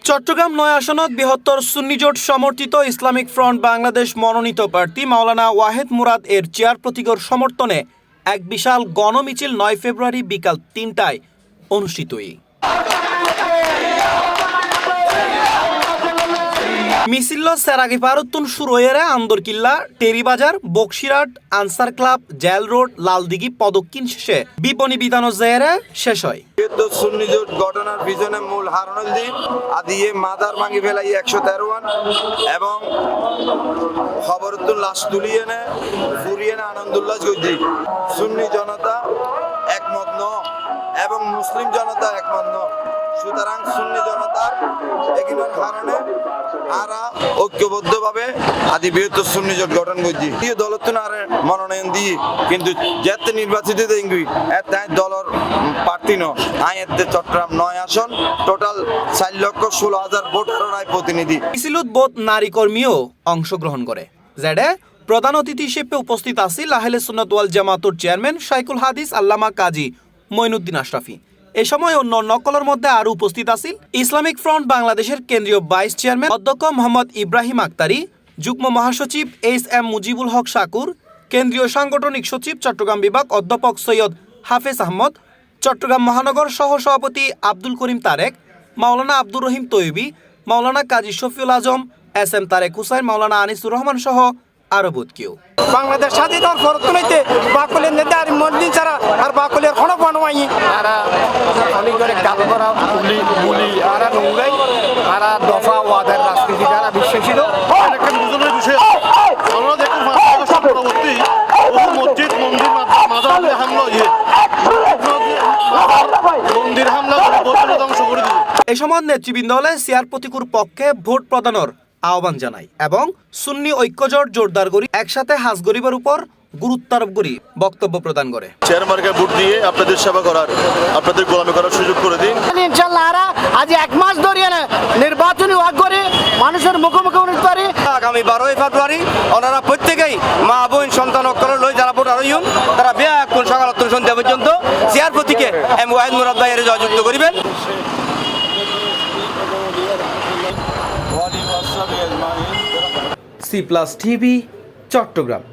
চট্টগ্রাম ৯ আসনত বৃহত্তর সুন্নি জোট সমর্থিত ইসলামিক ফ্রন্ট বাংলাদেশ মনোনীত প্রার্থী মাওলানা ওয়াহেদ মুরাদ এর চেয়ার প্রতীকের সমর্থনে এক বিশাল গণমিছিল ৯ ফেব্রুয়ারি বিকাল ৩টায় অনুষ্ঠিত হয়। মিছিল সেরাগি পারুত্তুন শুরু হয়ে Anderkilla, Teribazar, Bakshirhat, Ansar club, jail road, Laldighi পদক্ষিণ শেষে বিপণী বিধান জেরে শেষ হয়। সুন্নি জোট ঘটনার পিছনে মূল হারুনুল দিন আদিয়ে মাদার ভাঙি ফেলাই ১১৩ এবং খবরুদ্দিন লাশ তুলিয়ে নে ফুরিয়ে না আনন্দুল্লাহ গদ্দি সুন্নি জনতা একমত ন এবং মুসলিম জনতা একমত ন। সুতরাং সুন্নি জনতার এগুলোর কারণে আরা ঐক্যবদ্ধভাবে আদি বৃহত্তর সুন্নি জোট গঠন করছি। দলতুন আর মনোনয়ন দিয়ে কিন্তু যেতে নির্বাচিত দেখবি তাই দলের প্রার্থী ন আই এতে চট্টগ্রাম ৯ আসন টোটাল ৪,১৬,০০০ ভোটার রায় প্রতিনিধি। মিছিলত বোধ নারী কর্মীও অংশগ্রহণ করে। জেডে প্রধান অতিথি হিসেবে উপস্থিত আছিল আহলে সুন্নাত ওয়াল জামাতুর চেয়ারম্যান শাইখুল হাদিস আল্লামা কাজী মঈনুদ্দিন আশরাফি। এ সময় অন্য নকলের মধ্যে আরও উপস্থিত আছিল ইসলামিক ফ্রন্ট বাংলাদেশের কেন্দ্রীয় ভাইস চেয়ারম্যান অধ্যক্ষ মোহাম্মদ ইব্রাহিম আক্তারি, যুগ্ম মহাসচিব এইচ.এম. মুজিবুল হক শাকুর, কেন্দ্রীয় সাংগঠনিক সচিব চট্টগ্রাম বিভাগ অধ্যাপক সৈয়দ হাফেজ আহমদ, চট্টগ্রাম মহানগর সহ সভাপতি আব্দুল করিম তারেক, মাওলানা আব্দুর রহিম তৈয়বী, মাওলানা কাজী শফিউল আজম, এস.এম. তারেক হুসাইন, মাওলানা আনিসুর রহমান সহ আরো বোধ কেউ। বাংলাদেশ স্বাধীনতার ফরতুনাইতে বাকলের নেতা আর মন্দির ছাড়া আর বাকলের খনক বানওয়াই আরা অনেক করে গাল করা বুলি আরা নোংরাই আরা দফা ওয়াদার রাজনীতি যারা বিশ্বাসী একটা বুঝনের বিষয় আমরা দেখুন পরবর্তী মসজিদ মন্দির মাজার হামলা মন্দির হামলা করে ধ্বংস করে দিল। এই সময় নেতৃবৃন্দ হলে চেয়ার প্রতীকের পক্ষে ভোট প্রদানের আহ্বান জানায় এবং সুন্নি ঐক্যজোট জোরদার করি একসাথে হাজ গরিবের উপর গুরুত্ব আরোপ করি বক্তব্য প্রদান করে। চেয়ার মার্কায় ভোট দিয়ে আপনাদের সেবা করার আপনাদের গোলামি করার সুযোগ করে দিন। ইনশাআল্লাহ আজ ১ মাস ধরে নির্বাচনী ওয়াক করে মানুষের মুখোমুখি অনুরোধ করে আগামী ১২ ফেব্রুয়ারি ওনারা প্রত্যেকেই মা বোন সন্তান অক্ষর লই যারা ভোটার হইন তারা ব্যাকুল সকাল সন্ধ্যা পর্যন্ত চেয়ার প্রতীকে এম ওয়াহেদ মুরাদ ভাইয়ের জয়যুক্ত করিবেন। C+ TV Chittagong.